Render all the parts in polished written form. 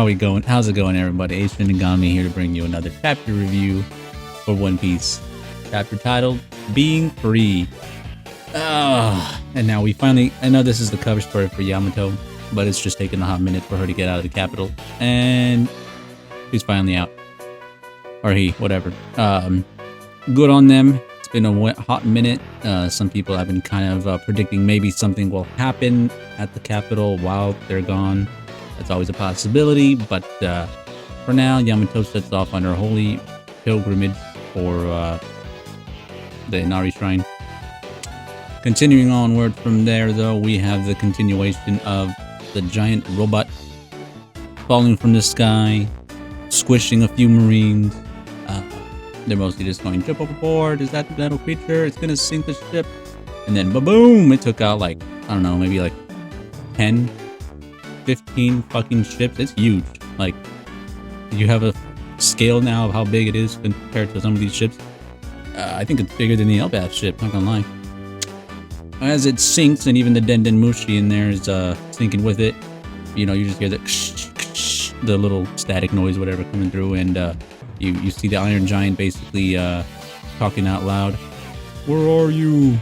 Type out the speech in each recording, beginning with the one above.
how we going? How's it going, everybody? Ace Shinigami here to bring you another chapter review for One Piece. Chapter titled Being Free. And now we finally, I know this is the cover story for Yamato, but it's just taken a hot minute for her to get out of the capital. And she's finally out. Or he, whatever. Good on them. It's been a hot minute. Some people have been kind of predicting maybe something will happen at the capital while they're gone. That's always a possibility, but for now, Yamato sets off on her holy pilgrimage for the Inari Shrine. Continuing onward from there, though, we have the continuation of the giant robot falling from the sky, squishing a few Marines. They're mostly just going, jump overboard, is that the metal creature? It's gonna sink the ship. And then, ba-boom! It took out, like, I don't know, maybe like 10, 15 fucking ships. It's huge. Like, you have a scale now of how big it is compared to some of these ships. I think it's bigger than the Elbaf ship, not gonna lie. As it sinks, and even the Denden Mushi in there is sinking with it, you know, you just hear the little static noise, whatever, coming through, and you see the Iron Giant basically talking out loud. Where are you,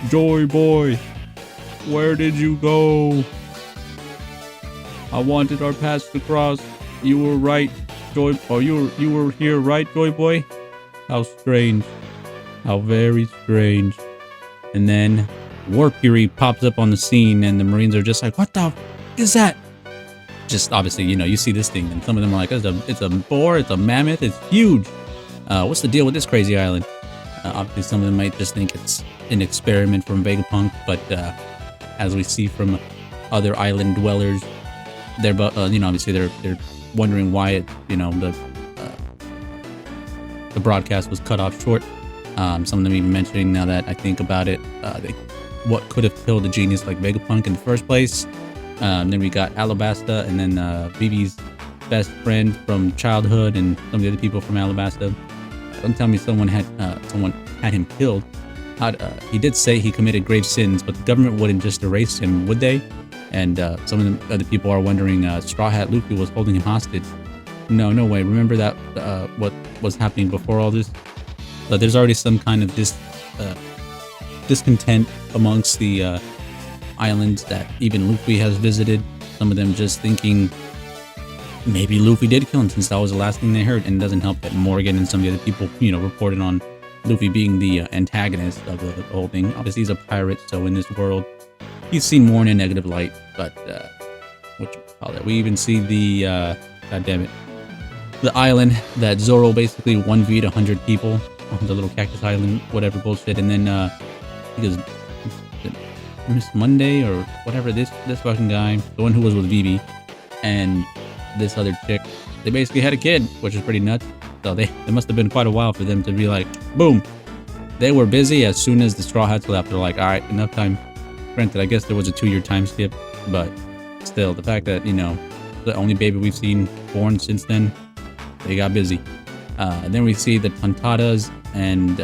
Joy Boy? Where did you go? I wanted our paths to cross. You were right, Joy. Oh, you were here, right, Joy Boy? How strange. How very strange. And then Warcury pops up on the scene, and the Marines are just like, "What the f is that?" Just obviously, you know, you see this thing, and some of them are like, "It's a boar. It's a mammoth. It's huge. What's the deal with this crazy island?" Obviously, some of them might just think it's an experiment from Vegapunk, but as we see from other island dwellers, they're, you know, obviously they're wondering why it, you know, the broadcast was cut off short. Some of them even mentioning, now that I think about it, what could have killed a genius like Vegapunk in the first place. Then we got Alabasta, and then Vivi's best friend from childhood, and some of the other people from Alabasta. Don't tell me someone had him killed. He did say he committed grave sins, but the government wouldn't just erase him, would they? And some of the other people are wondering, Straw Hat Luffy was holding him hostage. No way. Remember that what was happening before all this? But there's already some kind of discontent amongst the islands that even Luffy has visited. Some of them just thinking maybe Luffy did kill him, since that was the last thing they heard. And it doesn't help that Morgan and some of the other people, you know, reported on Luffy being the antagonist of the whole thing. Obviously, he's a pirate, so in this world, he's seen more in a negative light. But what you call it? We even see the god damn it, the island that Zoro basically 1v'd 100 people on the little cactus island, whatever bullshit. And then because Miss Monday or whatever, this fucking guy, the one who was with Vivi, and this other chick, they basically had a kid, which is pretty nuts. So they must have been quite a while for them to be like, boom. They were busy. As soon as the Straw Hats left, they're like, all right, enough time. Granted, I guess there was a 2-year time skip, but still, the fact that, you know, the only baby we've seen born since then, they got busy. And then we see the Tontadas, and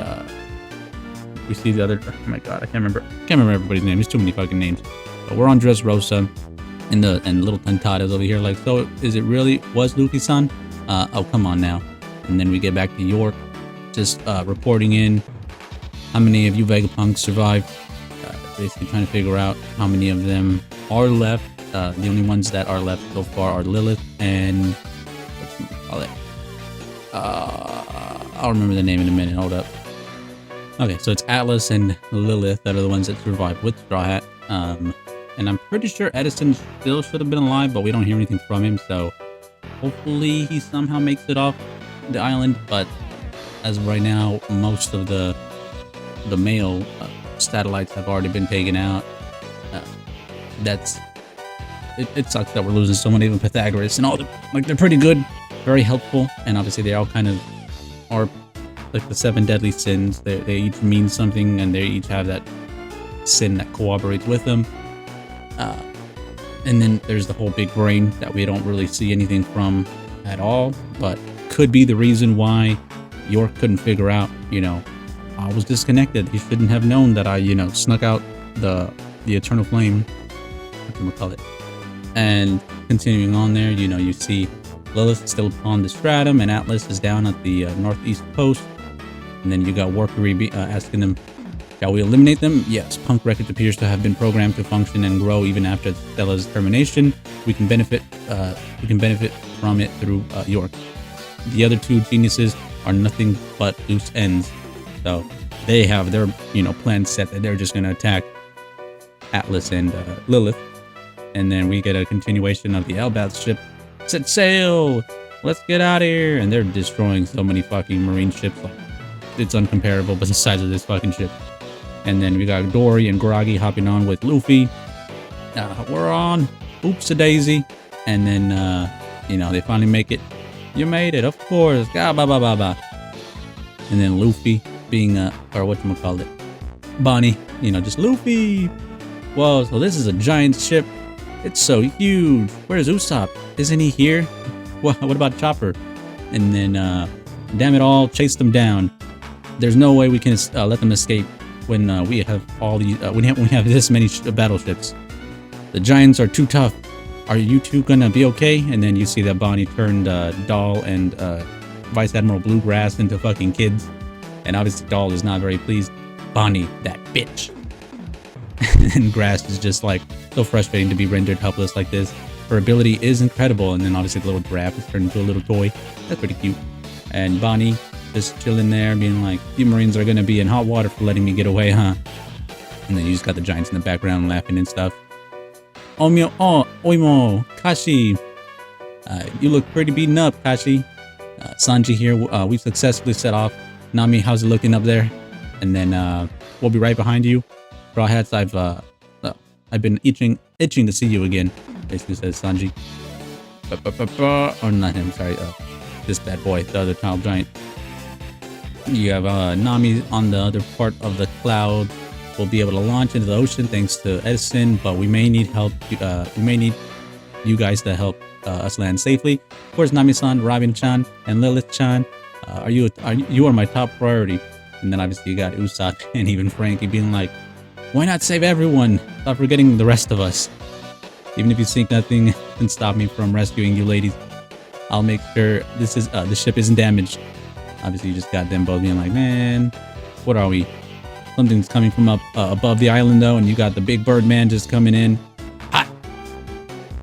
we see the other, oh my god, I can't remember everybody's name. There's too many fucking names. But we're on Dressrosa, and little Tontadas over here like, so is it really was Luffy-san? Oh, come on now. And then we get back to York, just reporting in how many of you Vegapunk survived. Basically trying to figure out how many of them are left. The only ones that are left so far are Lilith and whatchamacallit. I'll remember the name in a minute. Hold up. Okay, so it's Atlas and Lilith that are the ones that survived with Straw Hat. And I'm pretty sure Edison still should have been alive, but we don't hear anything from him. So hopefully he somehow makes it off the island. But as of right now, most of the male satellites have already been taken out. It sucks that we're losing someone, even Pythagoras and all the, like, they're pretty good, very helpful, and obviously they all kind of are like the 7 deadly sins. They each mean something, and they each have that sin that cooperates with them. And then there's the whole big brain that we don't really see anything from at all, but could be the reason why York couldn't figure out, you know, I was disconnected. He shouldn't have known that I, you know, snuck out the eternal flame. Whatchamacallit. And continuing on there, you know, you see Lilith still on the stratum, and Atlas is down at the northeast coast. And then you got Warcury asking them, shall we eliminate them? Yes. Punk Records appears to have been programmed to function and grow even after Stella's termination. We can benefit from it through York. The other two geniuses are nothing but loose ends. So they have their, you know, plan set that they're just going to attack Atlas and Lilith. And then we get a continuation of the Elbath ship. Set sail! Let's get out of here! And they're destroying so many fucking marine ships. Like, it's uncomparable, but the size of this fucking ship. And then we got Dory and Groggy hopping on with Luffy. We're on. Oops-a-daisy. And then, you know, they finally make it. You made it, of course. Ba ba ba ba. And then Luffy being, or whatchamacallit, Bonney, you know, just Luffy. Whoa, so this is a giant ship. It's so huge. Where's Usopp? Isn't he here? What about Chopper? And then, damn it all, chase them down. There's no way we can let them escape when we have all these. We have this many battleships. The giants are too tough. Are you two gonna be okay? And then you see that Bonney turned Doll and Vice Admiral Bluegrass into fucking kids. And obviously Doll is not very pleased. Bonney, that bitch. And Grass is just like so frustrating to be rendered helpless like this. Her ability is incredible, and then obviously the little giraffe is turned into a little toy. That's pretty cute. And Bonney just chilling there, being like, "You Marines are gonna be in hot water for letting me get away, huh?" And then you just got the giants in the background laughing and stuff. Oimo, Kashi. You look pretty beaten up, Kashi. Sanji here. We've successfully set off. Nami, how's it looking up there? And then we'll be right behind you. Strawhats, I've been itching to see you again. Basically says Sanji. Or not him, sorry. This bad boy, the other child giant. You have Nami on the other part of the cloud. We'll be able to launch into the ocean thanks to Edison, but we may need help. We may need you guys to help us land safely. Of course, Nami-san, Robin-chan, and Lilith-chan, you are my top priority. And then obviously you got Usopp and even Frankie being like, why not save everyone? Stop forgetting the rest of us. Even if you think nothing can stop me from rescuing you ladies, I'll make sure the ship isn't damaged. Obviously you just got them both being like, man, what are we? Something's coming from up above the island though, and you got the Big Bird man just coming in. Hot!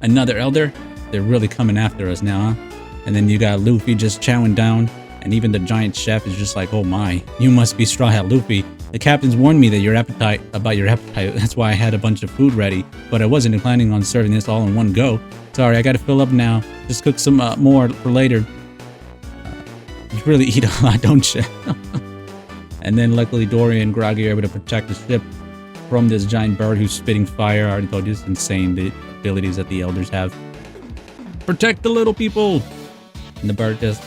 Another elder? They're really coming after us now, huh? And then you got Luffy just chowing down, and even the giant chef is just like, oh my, you must be Straw Hat Luffy. The captains warned me that about your appetite. That's why I had a bunch of food ready, but I wasn't planning on serving this all in one go. Sorry, I gotta fill up now. Just cook some more for later. You really eat a lot, don't you? And then luckily Dory and Groggy are able to protect the ship from this giant bird who's spitting fire. I already told you, it's insane the abilities that the elders have. Protect the little people! And the bird just...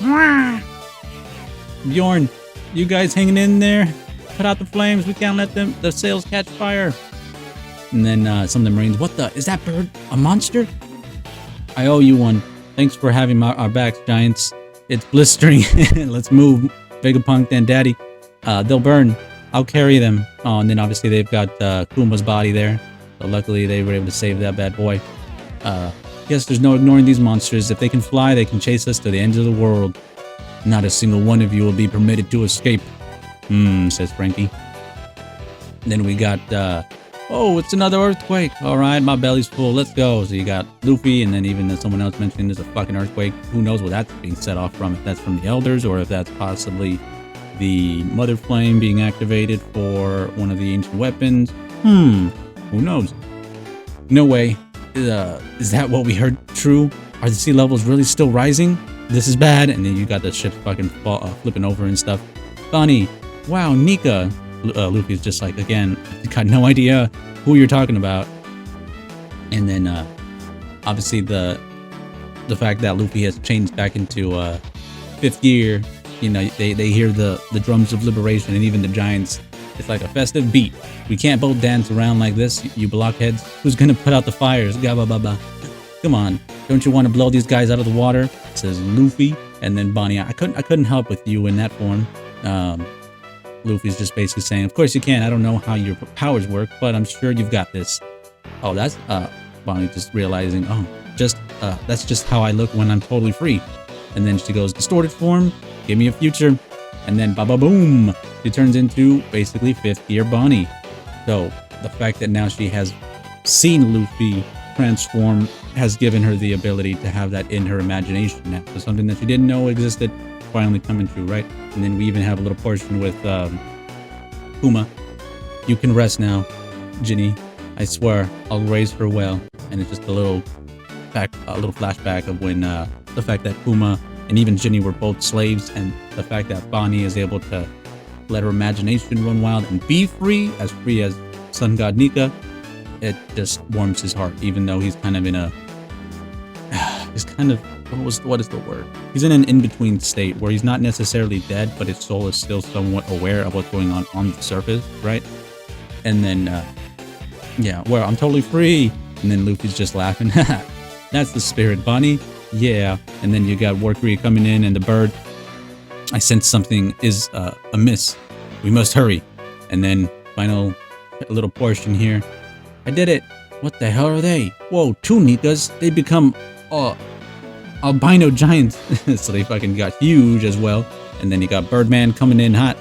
Bjorn, you guys hanging in there? Put out the flames, we can't let the sails catch fire. And then some of the Marines, what the? Is that bird a monster? I owe you one. Thanks for having our backs, giants. It's blistering. Let's move. Vegapunk and Daddy. They'll burn. I'll carry them. Oh, and then obviously they've got Kuma's body there. So luckily they were able to save that bad boy. Yes, there's no ignoring these monsters. If they can fly, they can chase us to the ends of the world. Not a single one of you will be permitted to escape. Says Frankie. Then we got, oh, it's another earthquake. All right, my belly's full. Let's go. So you got Luffy, and then even someone else mentioned there's a fucking earthquake. Who knows what that's being set off from? If that's from the elders, or if that's possibly the Mother Flame being activated for one of the ancient weapons. Who knows? No way. Is that what we heard true? Are the sea levels really still rising? This is bad. And then you got the ships fucking flipping over and stuff. Bonney. Wow, Nika. Luffy's just like, again, got no idea who you're talking about. And then obviously the fact that Luffy has changed back into fifth gear, you know, they hear the drums of liberation, and even the giants, it's like a festive beat. We can't both dance around like this, you blockheads. Who's gonna put out the fires? Gabba. Come on, don't you want to blow these guys out of the water? Says Luffy. And then Bonney, I couldn't help with you in that form. Luffy's just basically saying, of course you can. I don't know how your powers work, but I'm sure you've got this. Oh, that's Bonnie just realizing, oh, that's just how I look when I'm totally free. And then she goes, distorted form, give me a future. And then ba-ba-boom, she turns into basically 5th gear Bonnie. So the fact that now she has seen Luffy transform has given her the ability to have that in her imagination now. So something that she didn't know existed finally coming true, right? And then we even have a little portion with Puma. You can rest now, Ginny. I swear, I'll raise her well. And it's just a little flashback of when the fact that Puma and even Ginny were both slaves, and the fact that Bonnie is able to let her imagination run wild and be free as Sun God Nika. It just warms his heart, even though he's kind of in a what is the word? He's in an in-between state where he's not necessarily dead, but his soul is still somewhat aware of what's going on the surface, right? And then well, I'm totally free. And then Luffy's just laughing. That's the spirit, Bonnie. Yeah. And then you got Warcury coming in and the bird. I sense something is amiss. We must hurry. And then final little portion here. I did it. What the hell are they? Whoa, 2 Nikas. They become albino giants. So they fucking got huge as well. And then you got Birdman coming in hot.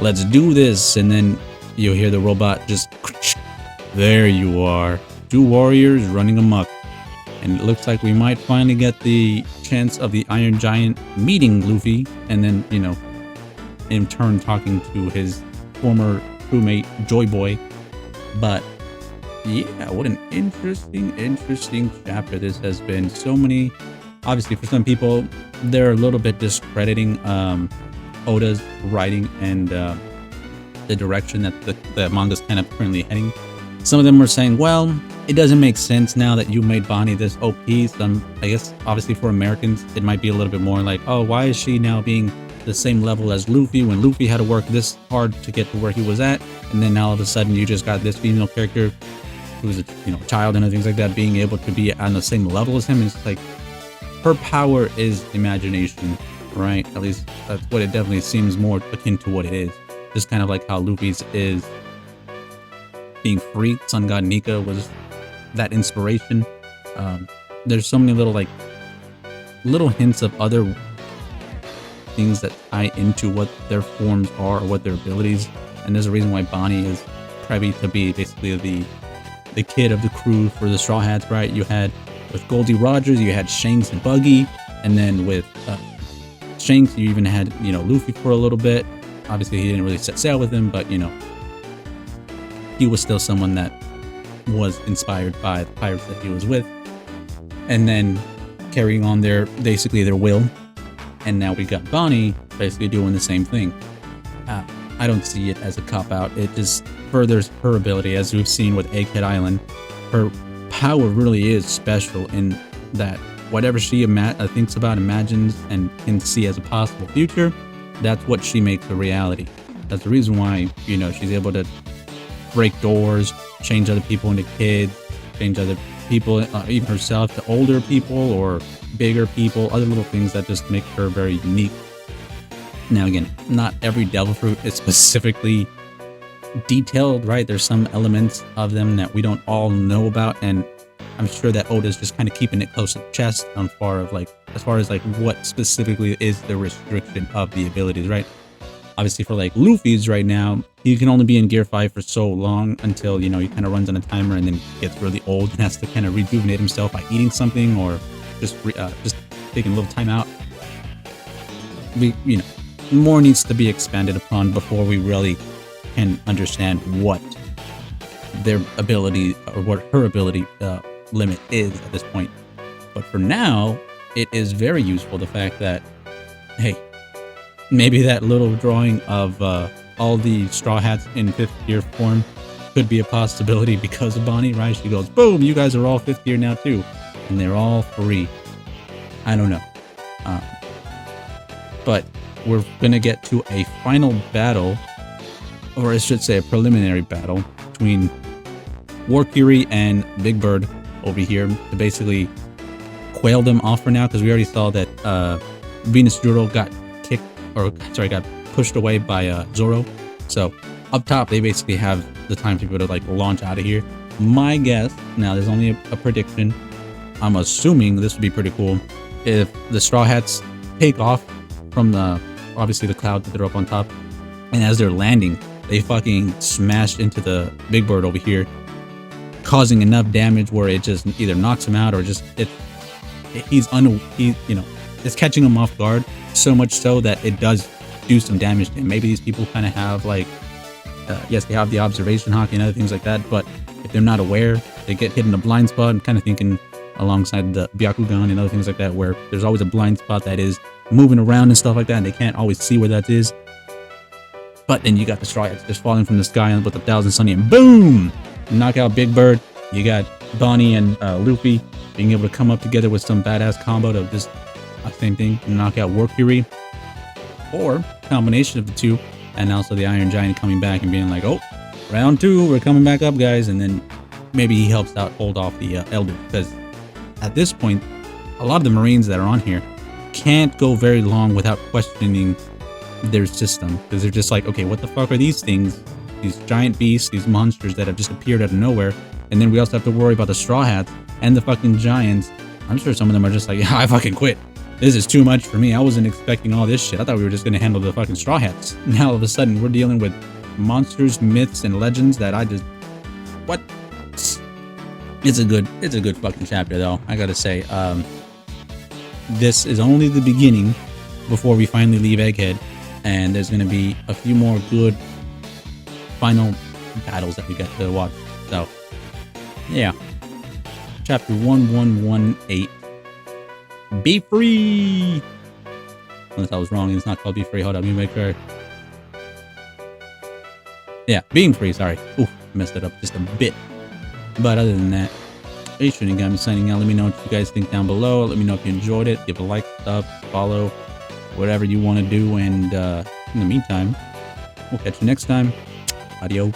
Let's do this. And then you hear the robot just... There you are. 2 warriors running amok. And it looks like we might finally get the chance of the Iron Giant meeting Luffy. And then, you know, in turn talking to his former crewmate, Joy Boy. But... yeah, what an interesting chapter this has been. So many, obviously for some people, they're a little bit discrediting Oda's writing and the direction that the manga's kind of currently heading. Some of them were saying, well, it doesn't make sense now that you made Bonnie this OP. Some, I guess, obviously for Americans, it might be a little bit more like, oh, why is she now being the same level as Luffy when Luffy had to work this hard to get to where he was at? And then now all of a sudden you just got this female character who's a child and things like that being able to be on the same level as him. It's like her power is imagination, right? At least that's what it definitely seems more akin to what it is. Just kind of like how Luffy's is being free. Sun God Nika was that inspiration. There's so many little hints of other things that tie into what their forms are or what their abilities. And there's a reason why Bonnie is privy to be basically the kid of the crew for the Straw Hats, right? You had with Goldie Rogers, you had Shanks and Buggy, and then with Shanks, you even had Luffy for a little bit. Obviously, he didn't really set sail with him, but he was still someone that was inspired by the pirates that he was with, and then carrying on their will. And now we got Bonnie basically doing the same thing. I don't see it as a cop-out. It just furthers her ability, as we've seen with Egghead Island. Her power really is special in that whatever she thinks about, imagines, and can see as a possible future, that's what she makes a reality. That's the reason why, she's able to break doors, change other people into kids, change other people, even herself, to older people or bigger people, other little things that just make her very unique. Now again, not every devil fruit is specifically detailed, right? There's some elements of them that we don't all know about, and I'm sure that Oda's just kind of keeping it close to the chest as far as what specifically is the restriction of the abilities, right? Obviously for Luffy's right now, he can only be in Gear 5 for so long until, he kind of runs on a timer and then gets really old and has to kind of rejuvenate himself by eating something or just taking a little time out. More needs to be expanded upon before we really can understand what their ability or what her ability limit is at this point. But for now, it is very useful, the fact that, hey, maybe that little drawing of all the Straw Hats in 5th gear form could be a possibility because of Bonnie, right? She goes, boom, you guys are all 5th gear now too. And they're all free. I don't know. But we're going to get to a final battle, or I should say a preliminary battle, between Warcury and Big Bird over here to basically quail them off for now, because we already saw that Venus Juro got pushed away by Zoro. So up top, they basically have the time to be able to launch out of here. My guess, now there's only a prediction, I'm assuming this would be pretty cool if the Straw Hats take off from obviously the cloud that they're up on top, and as they're landing, they fucking smash into the Big Bird over here, causing enough damage where it just either knocks him out or just it's catching him off guard, so much so that it does do some damage to him. Maybe these people kind of have like, yes, they have the observation hockey and other things like that, but if they're not aware, they get hit in a blind spot. And kind of thinking alongside the Byakugan and other things like that, where there's always a blind spot that is moving around and stuff like that, and they can't always see where that is. But then you got the Strawhats just falling from the sky with 1,000 Sunny, and boom! Knock out Big Bird. You got Bonney and Luffy being able to come up together with some badass combo to just same thing, knock out Warcury, or combination of the two, and also the Iron Giant coming back and being like, oh, round 2, we're coming back up, guys, and then maybe he helps out hold off the Elder, because at this point, a lot of the Marines that are on here can't go very long without questioning their system, because they're just like, okay, what the fuck are these things, these giant beasts, these monsters that have just appeared out of nowhere, and then we also have to worry about the Straw Hats and the fucking Giants. I'm sure some of them are just like, yeah, I fucking quit. This is too much for me. I wasn't expecting all this shit. I thought we were just going to handle the fucking Straw Hats. Now all of a sudden we're dealing with monsters, myths, and legends that I just... What? It's a good fucking chapter though, I gotta say. This is only the beginning before we finally leave Egghead, and there's going to be a few more good final battles that we get to watch. So, yeah. Chapter 1118. Be free! Unless I was wrong, it's not called Be Free. Hold up, let me make sure. Yeah, being free, sorry. Oof, messed it up just a bit. But other than that, Egghead Island signing out. Let me know what you guys think down below. Let me know if you enjoyed it. Give a like, sub, follow, whatever you want to do. And in the meantime, we'll catch you next time. Adios.